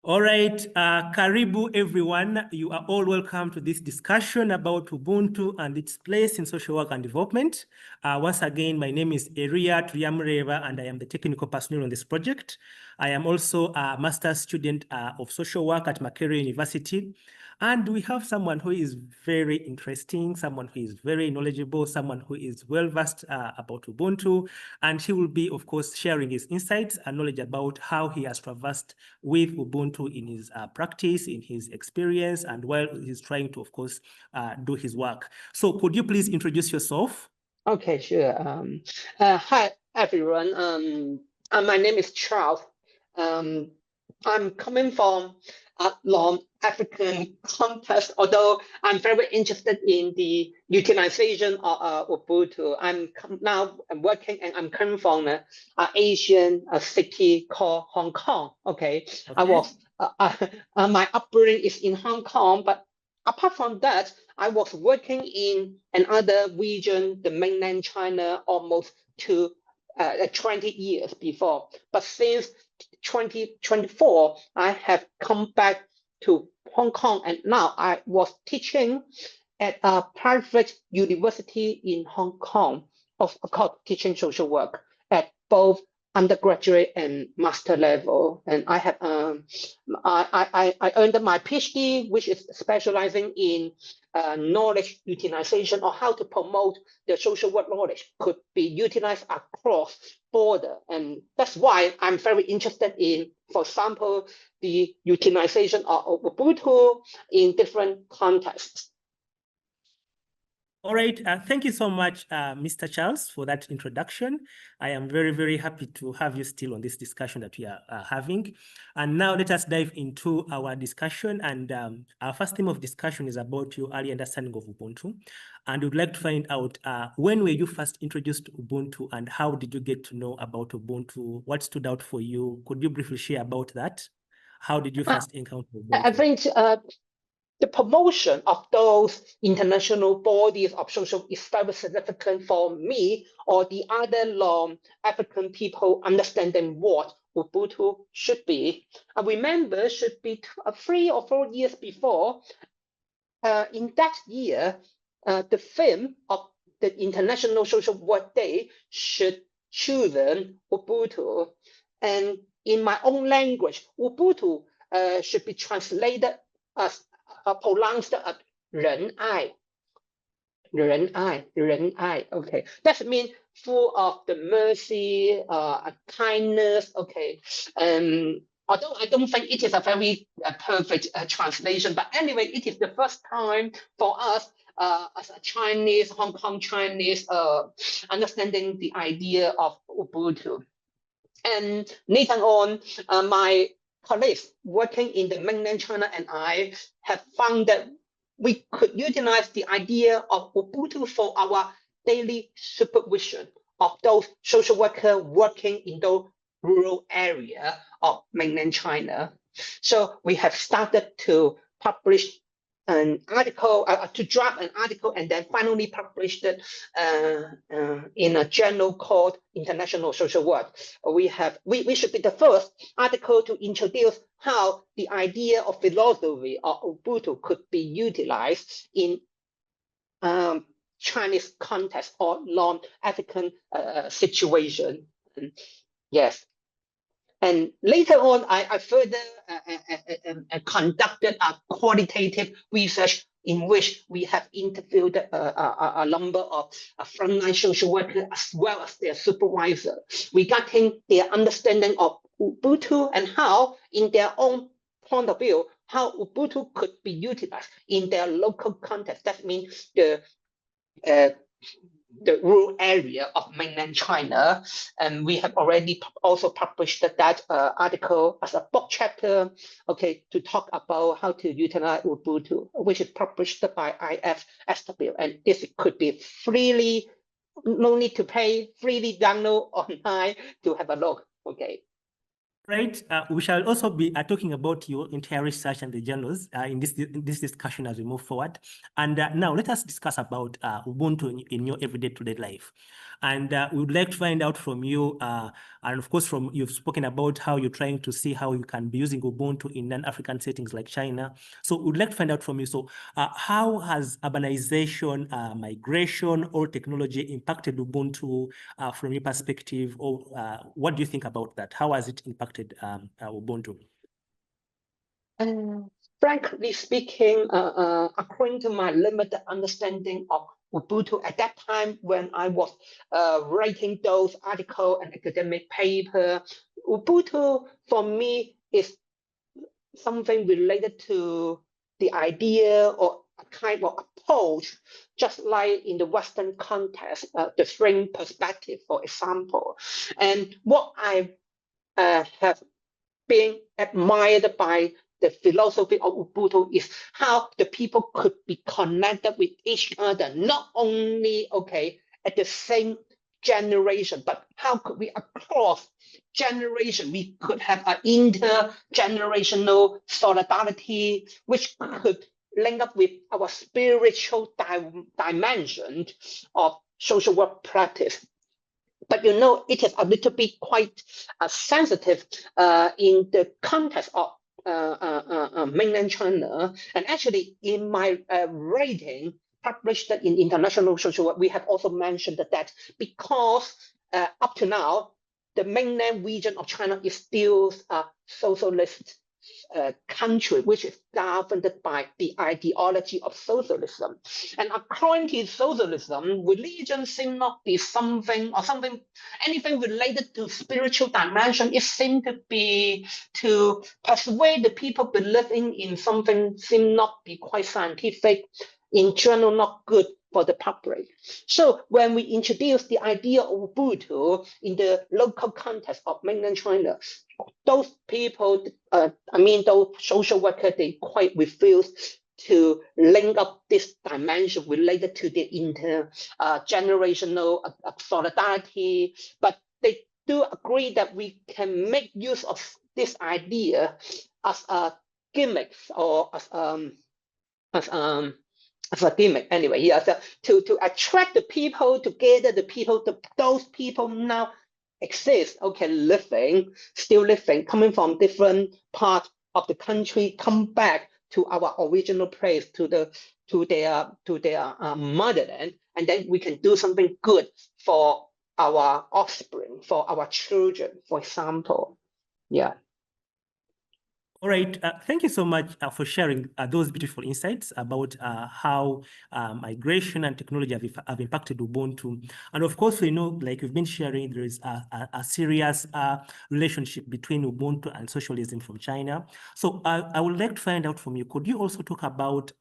All right, karibu everyone. You are all welcome to this discussion about Ubuntu and its place in social work and development. Once again, my name is Eria Triamreva, and I am the technical personnel on this project. I am also a master's student of social work at Makerere University. And we have someone who is very interesting, someone who is very knowledgeable, someone who is well-versed about Ubuntu. And he will be, of course, sharing his insights and knowledge about how he has traversed with Ubuntu in his practice, in his experience, and while he's trying to, of course, do his work. So could you please introduce yourself? Okay, sure. Hi, everyone. My name is Charles. I'm coming from a long African context, although I'm very interested in the utilization of Ubuntu. Now working and I'm coming from an Asian city called Hong Kong. Okay, my upbringing is in Hong Kong, but apart from that, I was working in another region, the mainland China, almost 20 years before. But since 2024, I have come back to Hong Kong, and now I was teaching at a private university in Hong Kong, of course, teaching social work at both undergraduate and master level. And I have I earned my PhD, which is specializing in knowledge utilization, or how to promote the social work knowledge could be utilized across border. And that's why I'm very interested in, for example, the utilization of Ubuntu in different contexts. All right, thank you so much, Mr. Charles, for that introduction. I am very, very happy to have you still on this discussion that we are having. And now let us dive into our discussion. And our first theme of discussion is about your early understanding of Ubuntu. And we'd like to find out when were you first introduced to Ubuntu, and how did you get to know about Ubuntu? What stood out for you? Could you briefly share about that? How did you first encounter Ubuntu? I think the promotion of those international bodies of social is very significant for me or the other African people understanding what Ubuntu should be. I remember should be 3 or 4 years before. In that year, the theme of the International Social Work Day should chosen Ubuntu. And in my own language, Ubuntu should be translated as pronounced as 仁爱. 仁爱, 仁爱. Okay, that means full of the mercy, kindness. Okay, although I don't think it is a very perfect translation, but anyway, it is the first time for us as a Chinese, Hong Kong Chinese, understanding the idea of Ubuntu. And later on, my colleagues working in the mainland China and I have found that we could utilize the idea of Ubuntu for our daily supervision of those social workers working in those rural area of mainland China. So we have started to publish an article, to draft an article, and then finally published it in a journal called International Social Work. We should be the first article to introduce how the idea of philosophy of Ubuntu could be utilized in Chinese context or non-African situation. Yes. And later on, I further conducted a qualitative research in which we have interviewed a number of frontline social workers as well as their supervisor regarding their understanding of Ubuntu and how, in their own point of view, how Ubuntu could be utilized in their local context. That means the rural area of mainland China. And we have already also published that article as a book chapter, okay, to talk about how to utilize Ubuntu, which is published by IFSW. And this could be freely, no need to pay, freely download online to have a look, okay. Right. We shall also be talking about your entire research and the journals in this discussion as we move forward. And now let us discuss about Ubuntu in your everyday today life. And we would like to find out from you, and of course, from you've spoken about how you're trying to see how you can be using Ubuntu in non-African settings like China. So we'd like to find out from you. So how has urbanization, migration, or technology impacted Ubuntu from your perspective, or what do you think about that? How has it impacted Ubuntu? Frankly speaking, according to my limited understanding of Ubuntu at that time when I was writing those articles and academic paper, Ubuntu for me is something related to the idea or a kind of approach, just like in the Western context, the frame perspective, for example. And what I have been admired by the philosophy of Ubuntu is how the people could be connected with each other, not only at the same generation, but how could we across generation we could have an intergenerational solidarity, which could link up with our spiritual dimension of social work practice. But it is a little bit quite sensitive in the context of mainland China. And actually, in my writing published in International Social Work, we have also mentioned that because up to now, the mainland region of China is still a socialist country, which is governed by the ideology of socialism. And according to socialism, religion seems not be anything related to spiritual dimension. It seems to be to persuade the people believing in something seem not be quite scientific, in general not good for the public. So when we introduce the idea of Ubuntu in the local context of mainland China, those people, those social workers, they quite refuse to link up this dimension related to the intergenerational solidarity, but they do agree that we can make use of this idea as a gimmick or as a gimmick anyway. Yeah, so to attract the people, to gather the people, those people now exist, still living, coming from different parts of the country, come back to our original place, to their motherland, and then we can do something good for our offspring, for our children, for example. Yeah. All right. Thank you so much for sharing those beautiful insights about how migration and technology have impacted Ubuntu. And of course, like we've been sharing, there is a serious relationship between Ubuntu and socialism from China. So I would like to find out from you, could you also talk about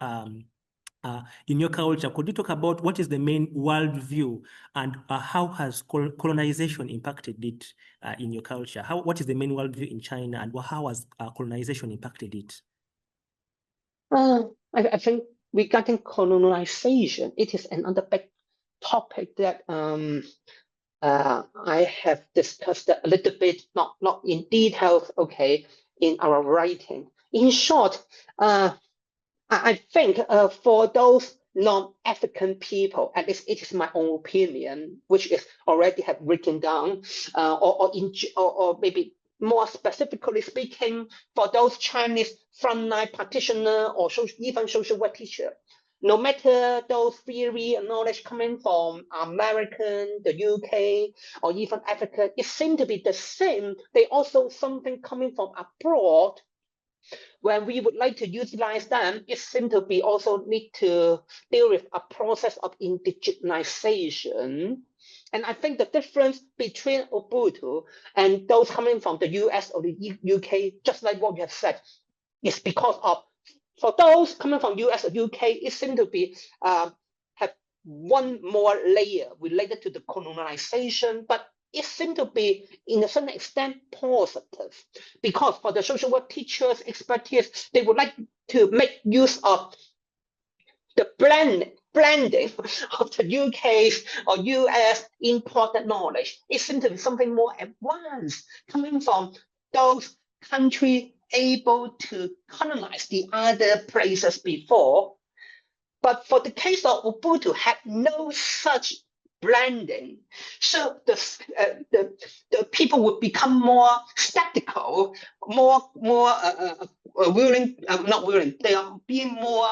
in your culture, could you talk about what is the main worldview and how has colonization impacted it in your culture? What is the main worldview in China, and how has colonization impacted it? I think regarding colonization, it is another big topic that I have discussed a little bit, not in details, in our writing. In short, I think for those non-African people, at least it is my own opinion, which is already have written down, or maybe more specifically speaking, for those Chinese frontline practitioner or even social work teacher, no matter those theory and knowledge coming from American, the UK, or even Africa, it seems to be the same. They also something coming from abroad. When we would like to utilize them, it seems to be also need to deal with a process of indigenization. And I think the difference between Ubuntu and those coming from the US or the UK, just like what we have said, is because of, for those coming from US or UK, it seems to be have one more layer related to the colonization, but it seems to be, in a certain extent, positive, because for the social work teachers' expertise, they would like to make use of the blending of the UK's or US imported knowledge. It seems to be something more advanced, coming from those countries able to colonize the other places before. But for the case of Ubuntu, had no such branding. So the people would become more skeptical, more willing, not willing, they are being more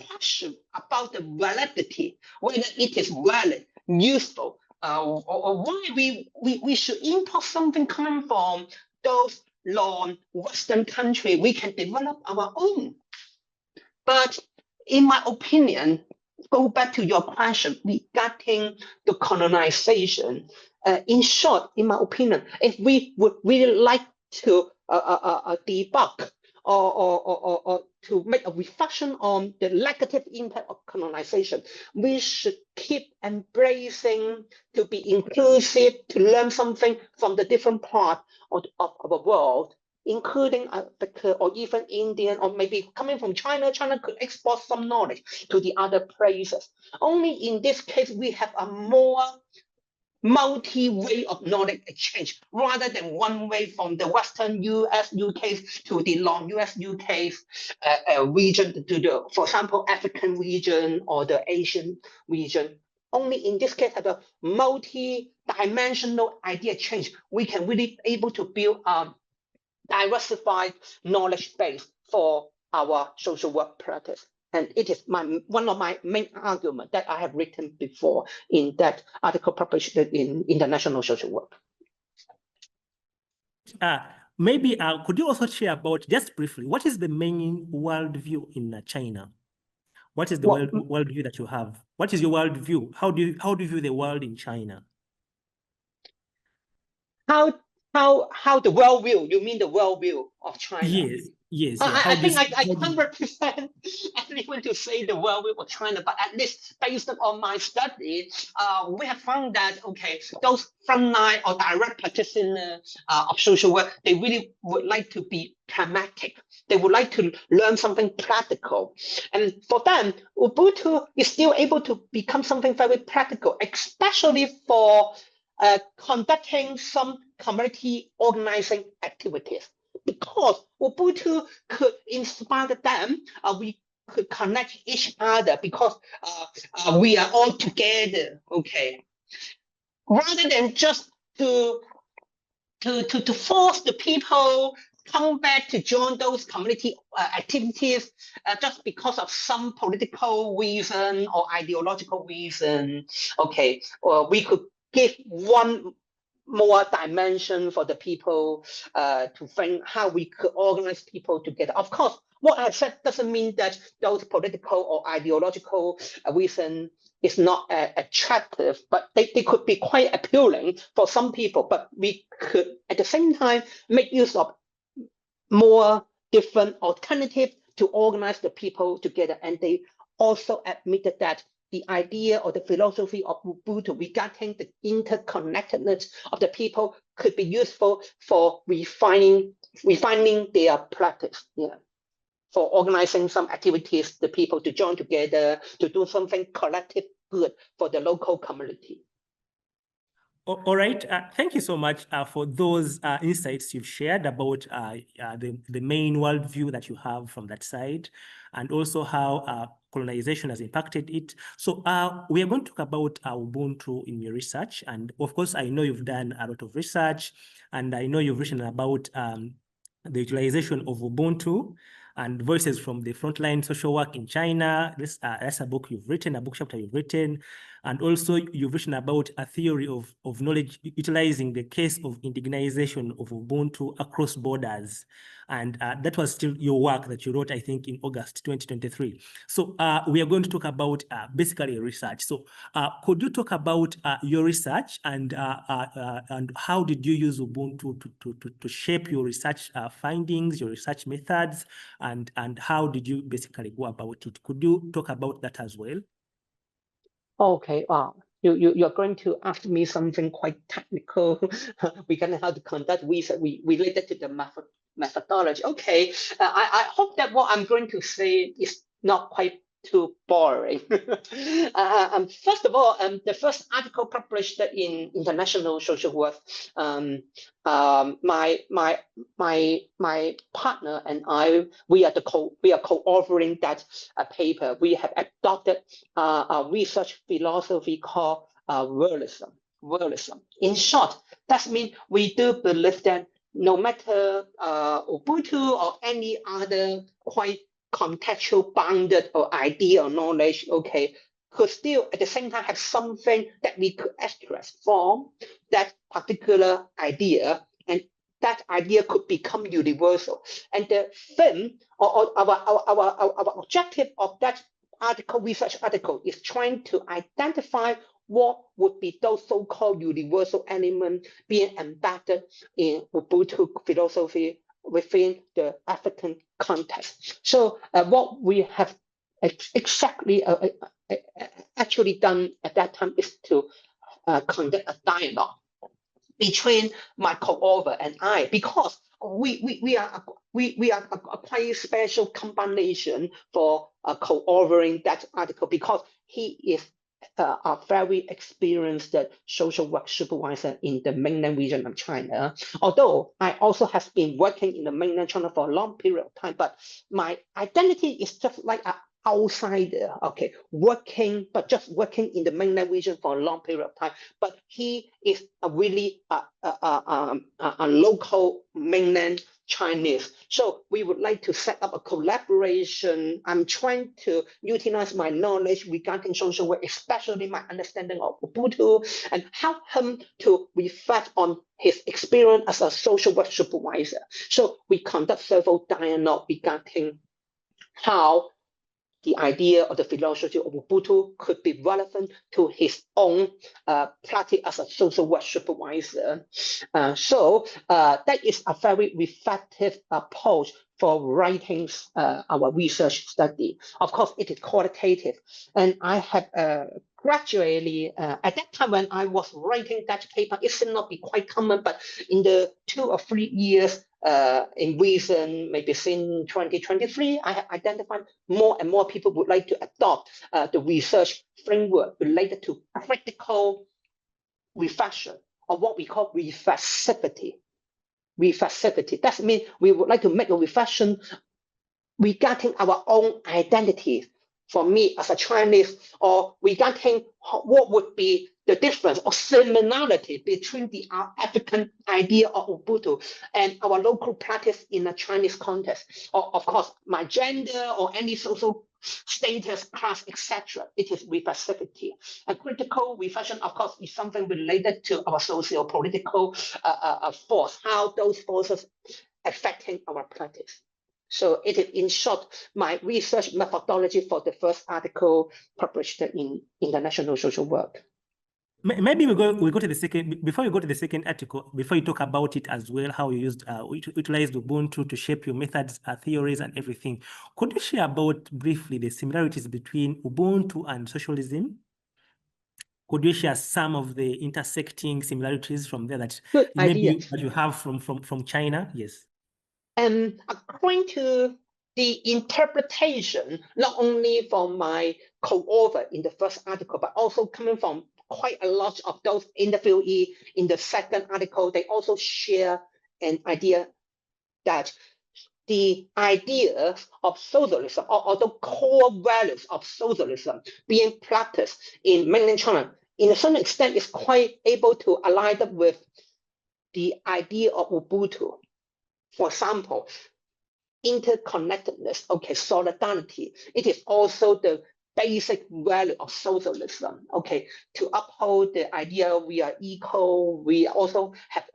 question about the validity, whether it is valid, useful, or why we should import something coming from those non-Western countries. We can develop our own. But in my opinion, go back to your question regarding the colonization. In short, in my opinion, if we would really like to debug or to make a reflection on the negative impact of colonization, we should keep embracing to be inclusive, to learn something from the different parts of the world, including Africa or even Indian, or maybe coming from China. China could export some knowledge to the other places. Only in this case, we have a more multi-way of knowledge exchange rather than one way from the Western US, UK to the non-US, UK region to the, for example, African region or the Asian region. Only in this case, have a multi-dimensional idea exchange, we can really able to build a diversified knowledge base for our social work practice. And it is one of my main arguments that I have written before in that article published in International Social Work. Maybe could you also share about, just briefly, what is the main worldview in China? What is the worldview that you have? What is your worldview? How do you view the world in China? How the worldview? You mean the worldview of China? Yes. Yes. Yeah. I think I can't represent anyone to say the worldview of China, but at least based on my study, we have found that, okay, those frontline or direct practitioners of social work, they really would like to be pragmatic. They would like to learn something practical. And for them, Ubuntu is still able to become something very practical, especially for conducting some community organizing activities. Because Ubuntu could inspire them, we could connect each other because we are all together, okay? Rather than just to force the people come back to join those community activities just because of some political reason or ideological reason, okay? Or we could give one more dimension for the people to think how we could organize people together. Of course, what I said doesn't mean that those political or ideological reason is not attractive, but they could be quite appealing for some people. But we could, at the same time, make use of more different alternatives to organize the people together. And they also admitted that the idea or the philosophy of Ubuntu regarding the interconnectedness of the people could be useful for refining their practice, for organizing some activities, the people to join together, to do something collective good for the local community. All right. Thank you so much for those insights you've shared about the main worldview that you have from that side, and also how colonization has impacted it. So we are going to talk about Ubuntu in your research. And of course, I know you've done a lot of research, and I know you've written about the utilization of Ubuntu and voices from the frontline social work in China. That's a book you've written, a book chapter you've written. And also you've written about a theory of knowledge utilizing the case of indigenization of Ubuntu across borders. And that was still your work that you wrote, I think, in August 2023. So we are going to talk about basically research. So could you talk about your research and how did you use Ubuntu to shape your research findings, your research methods, and how did you basically go about it? Could you talk about that as well? Okay, wow. You're going to ask me something quite technical regarding how to conduct research related to the methodology. Okay, I hope that what I'm going to say is not quite too boring. First of all, the first article published in International Social Work, my partner and I, we are co-authoring that paper. We have adopted a research philosophy called realism. In short, that means we do believe that no matter Ubuntu or any other quite contextual bounded or idea or knowledge, okay, could still at the same time have something that we could extract from that particular idea, and that idea could become universal. And the theme or our objective of that research article is trying to identify what would be those so-called universal elements being embedded in Ubuntu philosophy within the African context. So what we have exactly actually done at that time is to conduct a dialogue between my co-author and I, because we are a quite special combination for co-authoring that article, because he is a very experienced social work supervisor in the mainland region of China. Although I also have been working in the mainland China for a long period of time, but my identity is just like an outsider, okay, but just working in the mainland region for a long period of time. But he is a really a local mainland Chinese. So we would like to set up a collaboration. I'm trying to utilize my knowledge regarding social work, especially my understanding of Ubuntu, and help him to reflect on his experience as a social work supervisor. So we conduct several dialogue regarding how the idea or the philosophy of Ubuntu could be relevant to his own practice as a social work supervisor. So that is a very reflective approach for writing our research study. Of course, it is qualitative. And I have gradually, at that time when I was writing that paper, it should not be quite common, but in the 2 or 3 years in recent, maybe since 2023, I have identified more and more people would like to adopt the research framework related to critical reflection, or what we call reflexivity. That means we would like to make a reflection regarding our own identity. For me as a Chinese, or regarding what would be the difference or similarity between the African idea of Ubuntu and our local practice in a Chinese context, or of course my gender or any social status, class, etc. It is reflexivity. And critical reflection, of course, is something related to our socio-political force, how those forces affecting our practice. So it is, in short, my research methodology for the first article published in International Social Work. Maybe we go to the second, before you go to the second article, before you talk about it as well, how you utilized Ubuntu to shape your methods, theories, and everything. Could you share about briefly the similarities between Ubuntu and socialism? Could you share some of the intersecting similarities from there that maybe that you have from China? Yes. According to the interpretation, not only from my co-author in the first article, but also coming from quite a lot of those interviewees in the second article, they also share an idea that the idea of socialism, or the core values of socialism being practiced in mainland China, in a certain extent, is quite able to align up with the idea of Ubuntu. For example, interconnectedness, okay, solidarity. It is also the basic value of socialism, okay, to uphold the idea we are equal. We also have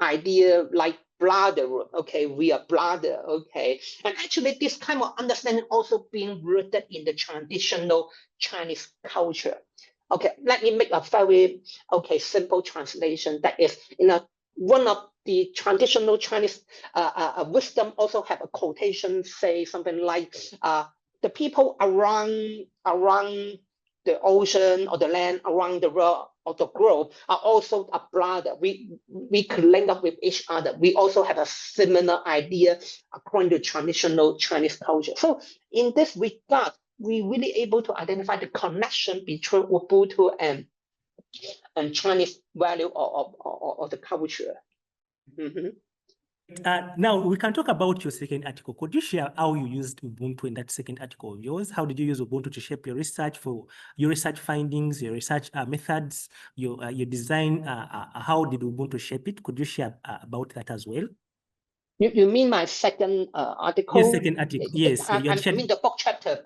idea like brotherhood, okay, we are brother, okay. And actually this kind of understanding also being rooted in the traditional Chinese culture. Okay, let me make a very, simple translation. That is, one of the traditional Chinese wisdom also have a quotation, say something like, the people around the ocean or the land, around the world or the globe are also a brother. We could link up with each other. We also have a similar idea according to traditional Chinese culture. So in this regard, we really able to identify the connection between Ubuntu and Chinese value or the culture. Mm-hmm. Now we can talk about your second article. Could you share how you used Ubuntu in that second article of yours? How did you use Ubuntu to shape your research, for your research findings, your research methods, your design? How did Ubuntu shape it? Could you share about that as well? You mean my second article? Yes, second article. Yes, I mean the book chapter.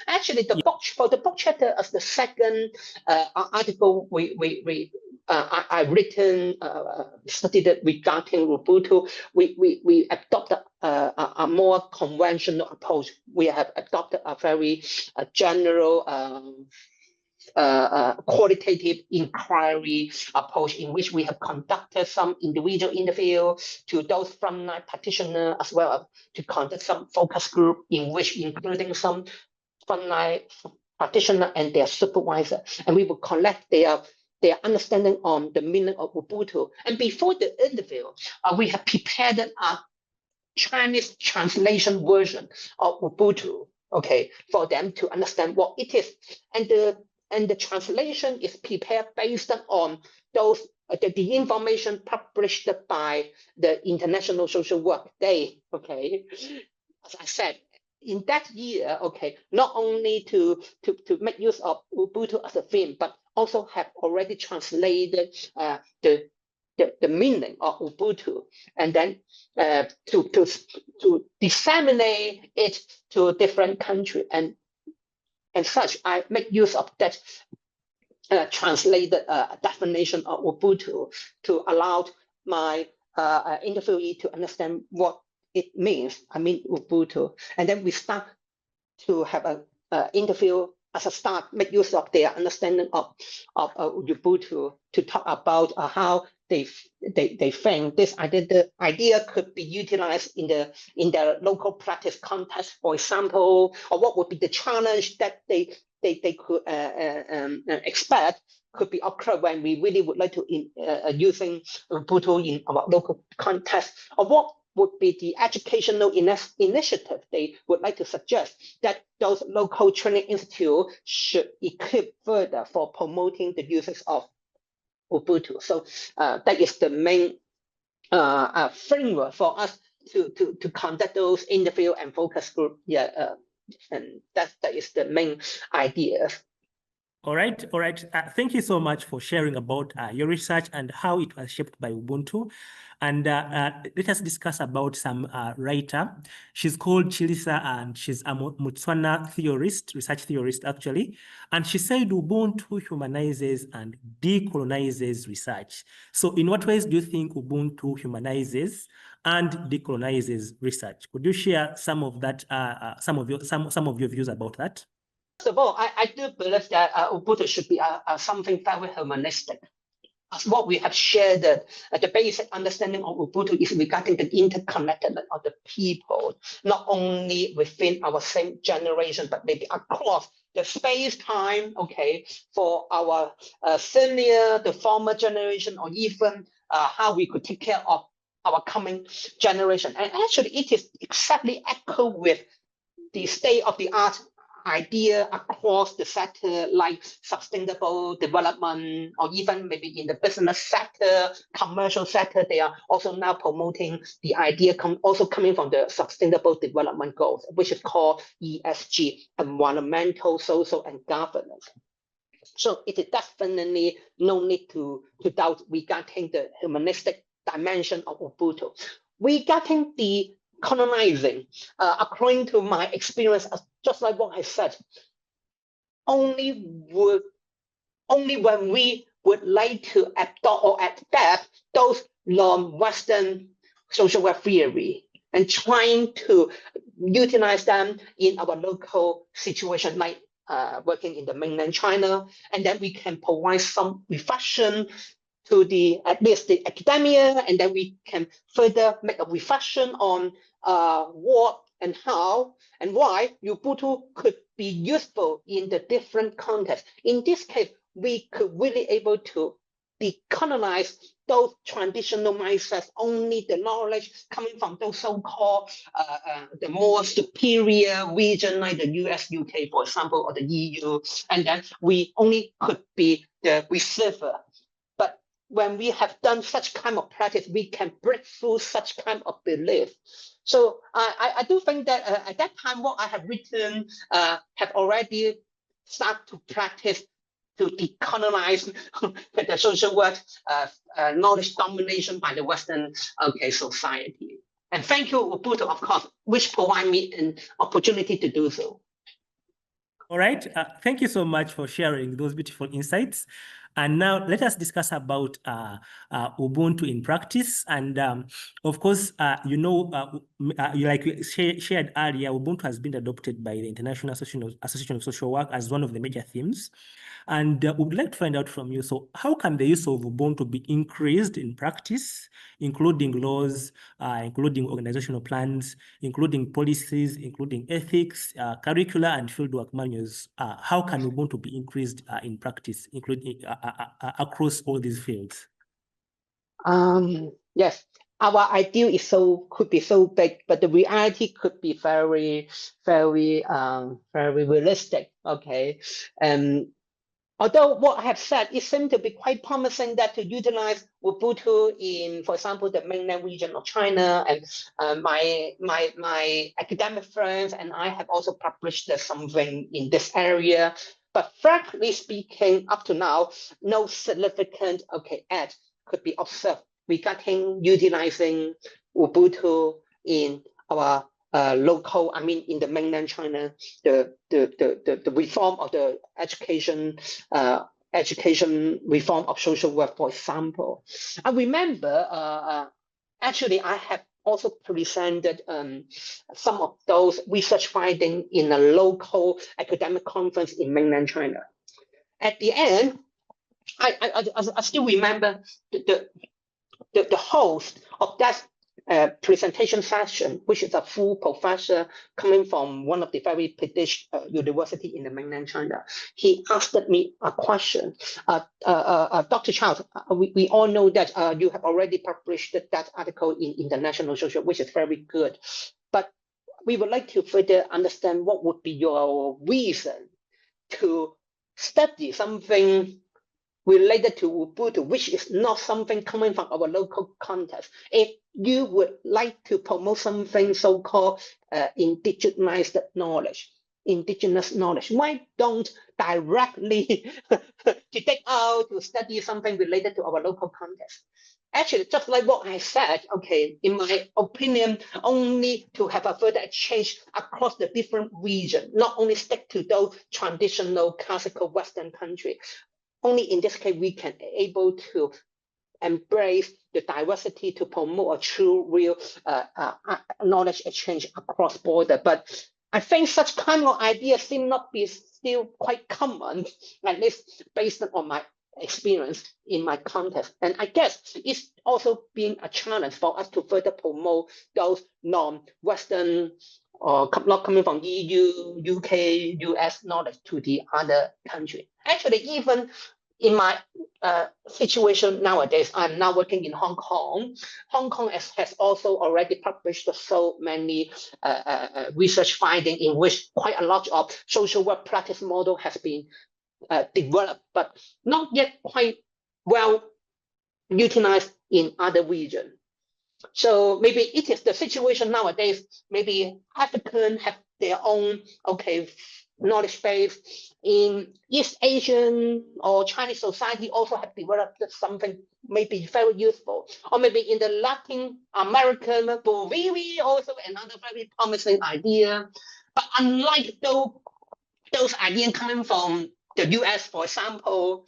Actually, the book chapter as the second article I written studied it regarding Ubuntu. We adopted a more conventional approach. We have adopted a very general qualitative inquiry approach in which we have conducted some individual interview to those frontline practitioners, as well as to conduct some focus group in which including some frontline practitioner and their supervisor, and we will collect their understanding on the meaning of Ubuntu. And before the interview, we have prepared a Chinese translation version of Ubuntu, okay, for them to understand what it is. And the translation is prepared based on those the information published by the International Social Work Day, okay. As I said, in that year, okay, not only to make use of Ubuntu as a theme, but also have already translated the meaning of Ubuntu, and then to disseminate it to different countries, and such. I make use of that translated definition of Ubuntu to allow my interviewee to understand what it means. I mean Ubuntu, and then we start to have an interview as a start, make use of their understanding of Ubuntu to talk about how they think this idea could be utilized in their local practice context, for example, or what would be the challenge that they could expect could be occur when we really would like to using Ubuntu in our local context, or what would be the educational initiative they would like to suggest that those local training institutes should equip further for promoting the uses of Ubuntu. So that is the main framework for us to conduct those interview and focus group. Yeah, and that is the main idea. All right. Thank you so much for sharing about your research and how it was shaped by Ubuntu. And let us discuss about some writer. She's called Chilisa, and she's a Botswana theorist, research theorist actually. And she said Ubuntu humanizes and decolonizes research. So in what ways do you think Ubuntu humanizes and decolonizes research? Could you share some of that, some of your views about that? First of all, I do believe that Ubuntu should be something very humanistic. As what we have shared, the basic understanding of Ubuntu is regarding the interconnectedness of the people, not only within our same generation, but maybe across the space-time, okay, for our senior, the former generation, or even how we could take care of our coming generation. And actually, it is exactly echo with the state-of-the-art idea across the sector, like sustainable development, or even maybe in the business sector, commercial sector, they are also now promoting the idea also coming from the sustainable development goals, which is called ESG, environmental, social, and governance. So it is definitely no need to doubt regarding the humanistic dimension of Ubuntu. Regarding the colonizing, according to my experience, just like what I said, only when we would like to adopt or adapt those non-Western social work theory and trying to utilize them in our local situation, like working in the mainland China, and then we can provide some reflection to at least the academia, and then we can further make a reflection on what and how and why Ubuntu could be useful in the different contexts. In this case, we could really able to decolonize those traditional mindsets, only the knowledge coming from those so-called the more superior region like the US, UK, for example, or the EU, and then we only could be the receiver. But when we have done such kind of practice, we can break through such kind of belief. So I do think that at that time, what I have written have already started to practice to decolonize the social work knowledge domination by the Western society. And thank you, Ubuntu, of course, which provide me an opportunity to do so. All right. Thank you so much for sharing those beautiful insights. And now let us discuss about Ubuntu in practice. And of course, like we shared earlier, Ubuntu has been adopted by the International Association of Social Work as one of the major themes. And we would like to find out from you, so how can the use of Ubuntu be increased in practice, including laws, including organizational plans, including policies, including ethics, curricula, and fieldwork manuals? How can Ubuntu be increased in practice, including across all these fields? Yes, our ideal could be so big, but the reality could be very, very, very realistic. Okay, although what I have said, it seems to be quite promising that to utilize Ubuntu in, for example, the mainland region of China, and my academic friends and I have also published something in this area. But frankly speaking, up to now, no significant add could be observed regarding utilizing Ubuntu in our local, in the mainland China, the reform of the education reform of social work, for example. I remember actually I have also presented some of those research findings in a local academic conference in mainland China. At the end, I still remember the host of that presentation session, which is a full professor coming from one of the very prestigious university in the mainland China. He asked me a question. Dr. Charles, we all know that you have already published that article in International Social, which is very good. But we would like to further understand what would be your reason to study something related to Ubuntu, which is not something coming from our local context. If you would like to promote something so-called indigenous knowledge, why don't directly to take out to study something related to our local context? Actually, just like what I said, in my opinion, only to have a further exchange across the different regions, not only stick to those traditional classical Western countries. Only in this case, we can able to embrace the diversity to promote a true, real knowledge exchange across border. But I think such kind of ideas seem not be still quite common, at least based on my experience in my context. And I guess it's also being a challenge for us to further promote those non-Western or not coming from EU, UK, US knowledge to the other country. Actually, even in my situation nowadays, I'm now working in Hong Kong. Hong Kong has also already published so many research findings in which quite a lot of social work practice model has been developed, but not yet quite well utilized in other regions. So maybe it is the situation nowadays. Maybe Africans have their own knowledge base. In East Asian or Chinese society also have developed something maybe very useful. Or maybe in the Latin American, Bolivia also another very promising idea. But unlike those ideas coming from the US, for example,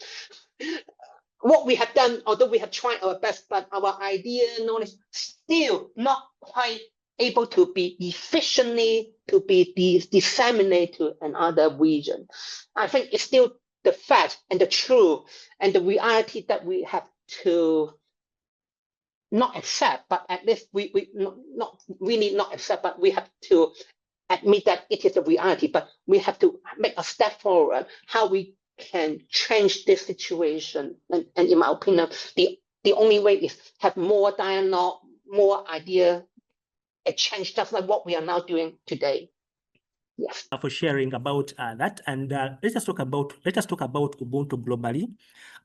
what we have done, although we have tried our best, but our idea knowledge still not quite able to be efficiently to be disseminated to another region. I think it's still the fact and the truth and the reality that we have to not accept, but at least we not really not accept, but we have to admit that it is a reality, but we have to make a step forward, how we can change this situation. And in my opinion, the only way is have more dialogue, more idea exchange, just like what we are now doing today. Yes. For sharing about that, and let us talk about Ubuntu globally.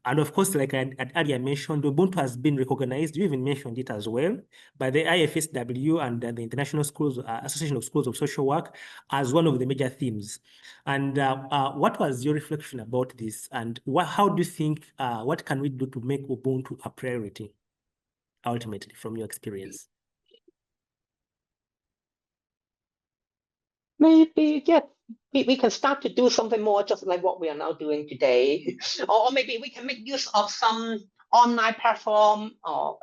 And of course, like I had earlier mentioned, Ubuntu has been recognized. You even mentioned it as well by the IFSW and the International Schools Association of Schools of Social Work as one of the major themes. And what was your reflection about this? And how do you think what can we do to make Ubuntu a priority, ultimately, from your experience? Maybe, yeah, we can start to do something more just like what we are now doing today. Or maybe we can make use of some online platform or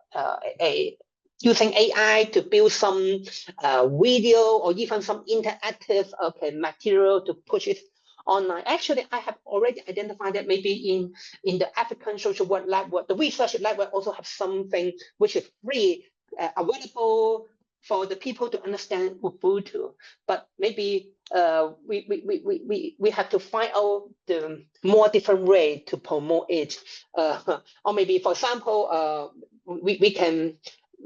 using AI to build some video or even some interactive material to push it online. Actually, I have already identified that maybe in the African Social Work Network, the research network also have something which is free, available for the people to understand Ubuntu. But maybe we have to find out the more different way to promote it. Or maybe, for example, we can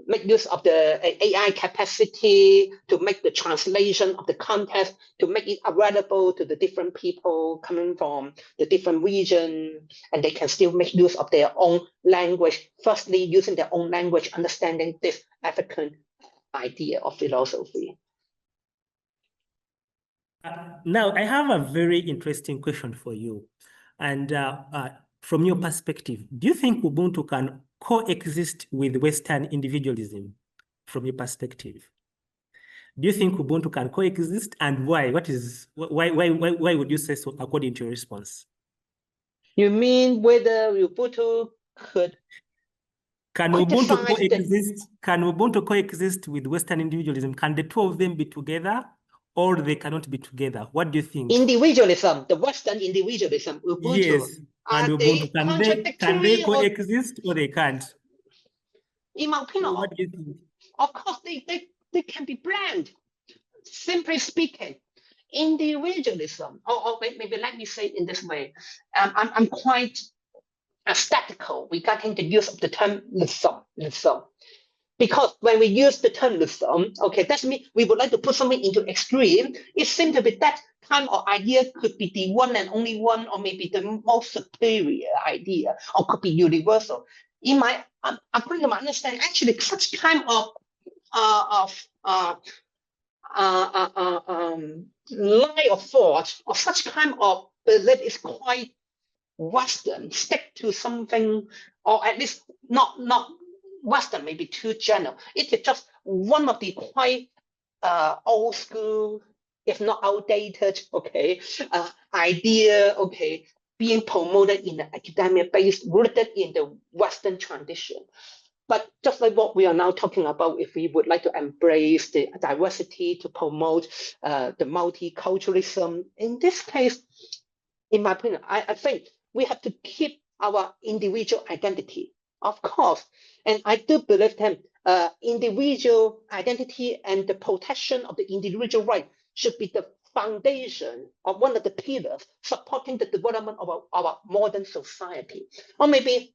make use of the AI capacity to make the translation of the content, to make it available to the different people coming from the different region, and they can still make use of their own language. Firstly, using their own language, understanding this African idea of philosophy. Now, I have a very interesting question for you. And from your perspective, do you think Ubuntu can coexist with Western individualism? From your perspective, do you think Ubuntu can coexist, and why? Why would you say so, according to your response? You mean whether Ubuntu could Can Ubuntu coexist with Western individualism? Can the two of them be together, or they cannot be together? What do you think? Individualism, the Western individualism, Ubuntu. Yes, and Ubuntu, can they coexist or they can't? In my opinion, what do you think? Of course, they can be blend. Simply speaking, individualism, or maybe let me say it in this way, I'm quite skeptical regarding the use of the term lism. Because when we use the term lism, okay, that means we would like to put something into extreme. It seems to be that kind of idea could be the one and only one, or maybe the most superior idea, or could be universal. According to my understanding, actually, such kind of line of thought or such kind of belief is quite Western. Stick to something, or at least not Western, maybe too general. It is just one of the quite old school, if not outdated, idea, being promoted in the academia base, rooted in the Western tradition. But just like what we are now talking about, if we would like to embrace the diversity, to promote the multiculturalism, in this case, in my opinion, I think we have to keep our individual identity, of course. And I do believe that individual identity and the protection of the individual right should be the foundation of one of the pillars supporting the development of our modern society. Or maybe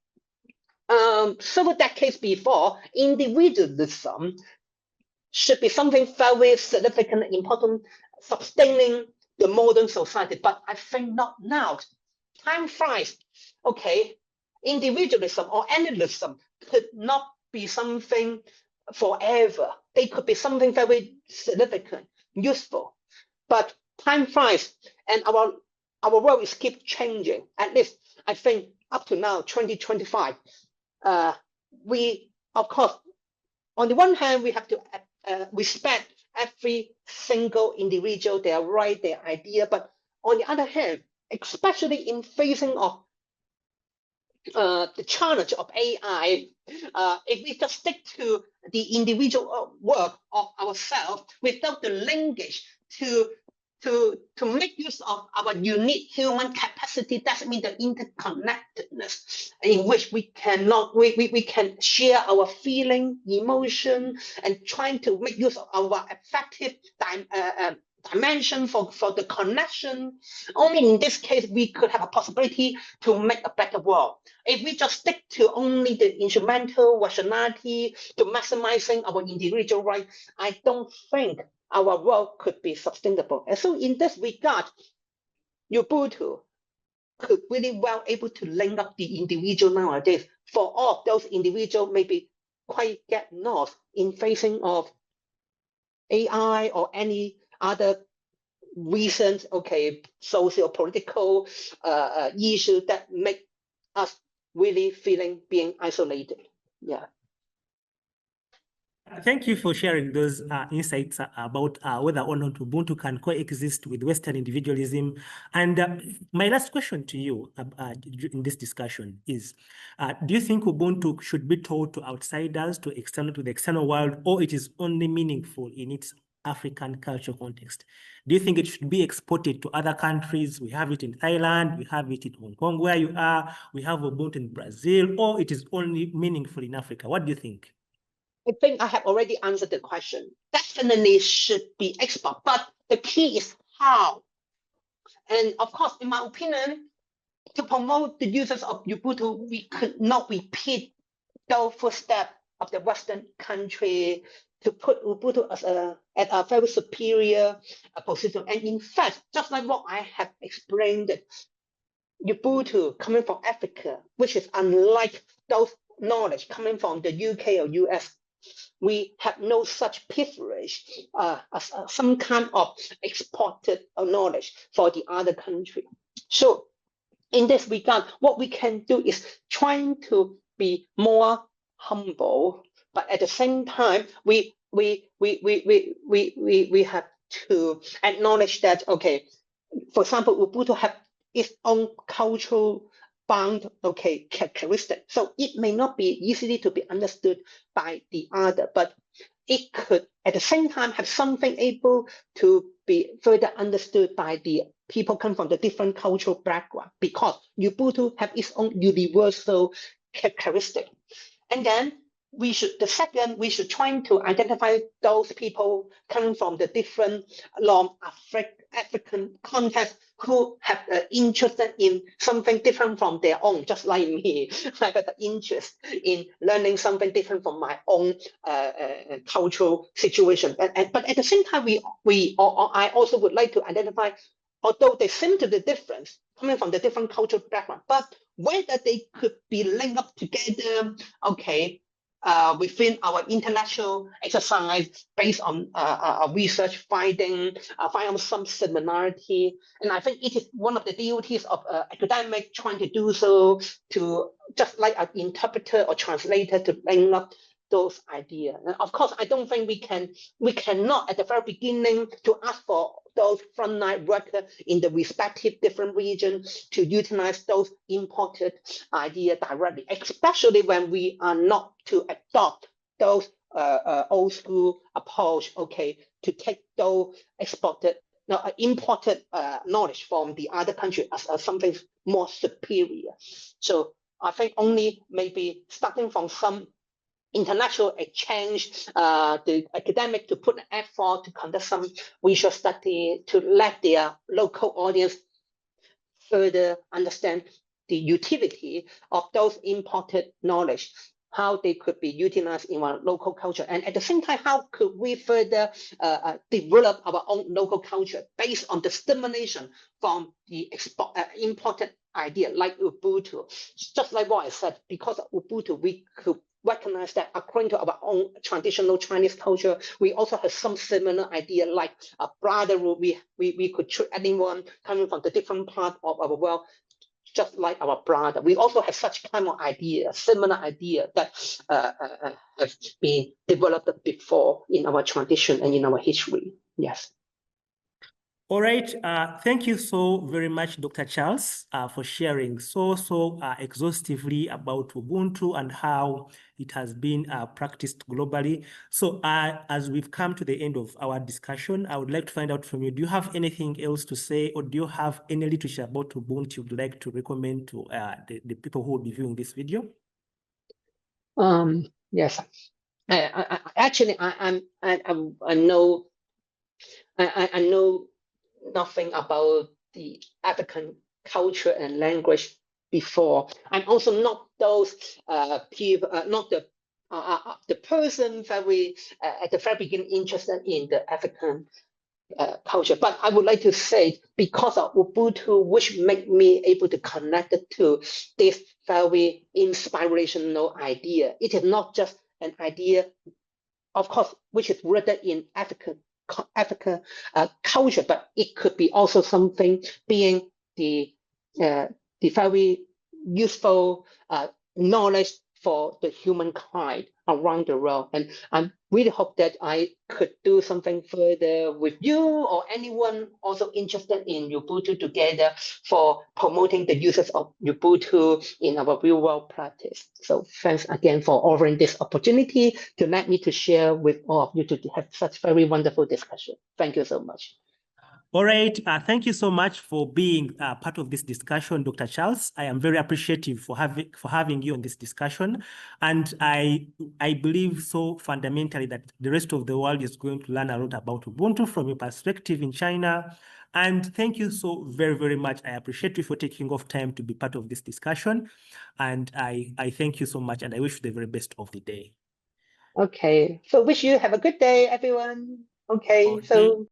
several decades before, individualism should be something very significant and important, sustaining the modern society. But I think not now. Time flies. Individualism or animalism could not be something forever. They could be something very significant, useful. But time flies, and our world is keep changing. At least I think up to now, 2025. We, of course, on the one hand, we have to respect every single individual, their right, their idea. But on the other hand, especially in facing of the challenge of AI, if we just stick to the individual work of ourselves without the linkage to make use of our unique human capacity, that means the interconnectedness in which we can share our feeling, emotion, and trying to make use of our effective dimension, for the connection. Only in this case, we could have a possibility to make a better world. If we just stick to only the instrumental rationality, to maximizing our individual rights, I don't think our world could be sustainable. And so in this regard, Ubuntu could really well able to link up the individual nowadays. For all of those individuals maybe quite get lost in facing of AI or any other recent, social political issue that make us really feeling being isolated. Yeah. Thank you for sharing those insights about whether or not Ubuntu can coexist with Western individualism. And my last question to you in this discussion is, do you think Ubuntu should be taught to outsiders, to the external world, or it is only meaningful in its African cultural context? Do you think it should be exported to other countries? We have it in Thailand, we have it in Hong Kong, where you are, we have Ubuntu in Brazil, or it is only meaningful in Africa? What do you think? I think I have already answered the question. Definitely should be export, but the key is how. And of course, in my opinion, to promote the users of Ubuntu, we could not repeat the footsteps of the Western country to put Ubuntu as at a very superior position. And in fact, just like what I have explained, Ubuntu coming from Africa, which is unlike those knowledge coming from the UK or US, we have no such privilege as some kind of exported knowledge for the other country. So in this regard, what we can do is trying to be more humble, but at the same time, we have to acknowledge that, for example, Ubuntu have its own cultural bound characteristic. So it may not be easily to be understood by the other, but it could at the same time have something able to be further understood by the people come from the different cultural background, because Ubuntu have its own universal characteristic. And then we should try to identify those people coming from the different African context who have interested in something different from their own, just like me. I got the interest in learning something different from my own cultural situation. But at the same time, I also would like to identify, although they seem to be different, coming from the different cultural background, but whether they could be linked up together, within our international exercise based on research finding, find some similarity. And I think it is one of the duties of academic trying to do so, to just like an interpreter or translator to link up those ideas. And of course, I don't think we cannot at the very beginning to ask for those frontline workers in the respective different regions to utilize those imported ideas directly, especially when we are not to adopt those old school approach, to take those imported knowledge from the other country as something more superior. So I think only maybe starting from some international exchange, the academic to put an effort to conduct some research study to let their local audience further understand the utility of those imported knowledge, how they could be utilized in our local culture. And at the same time, how could we further develop our own local culture based on the stimulation from the imported idea like Ubuntu? Just like what I said, because of Ubuntu, we could recognize that according to our own traditional Chinese culture, we also have some similar idea like a brotherhood. We could treat anyone coming from the different part of our world just like our brother. We also have such kind of idea, similar idea that have been developed before in our tradition and in our history. Yes. All right. Thank you so very much, Dr. Charles, for sharing so exhaustively about Ubuntu and how it has been practiced globally. So as we've come to the end of our discussion, I would like to find out from you, do you have anything else to say, or do you have any literature about Ubuntu you'd like to recommend to the people who will be viewing this video? Yes. Actually, I know I know nothing about the African culture and language before. I'm also not those people, not the person very at the very beginning interested in the African culture. But I would like to say, because of Ubuntu, which make me able to connect it to this very inspirational idea. It is not just an idea, of course, which is rooted in African culture, but it could be also something being the very useful knowledge for the humankind around the world. And I really hope that I could do something further with you or anyone also interested in Ubuntu together for promoting the uses of Ubuntu in our real world practice. So thanks again for offering this opportunity to let me to share with all of you to have such very wonderful discussion. Thank you so much. All right. Thank you so much for being part of this discussion, Dr. Charles. I am very appreciative for having you on this discussion. And I believe so fundamentally that the rest of the world is going to learn a lot about Ubuntu from your perspective in China. And thank you so very, very much. I appreciate you for taking off time to be part of this discussion. And I thank you so much. And I wish you the very best of the day. Okay. So wish you have a good day, everyone. Okay. So.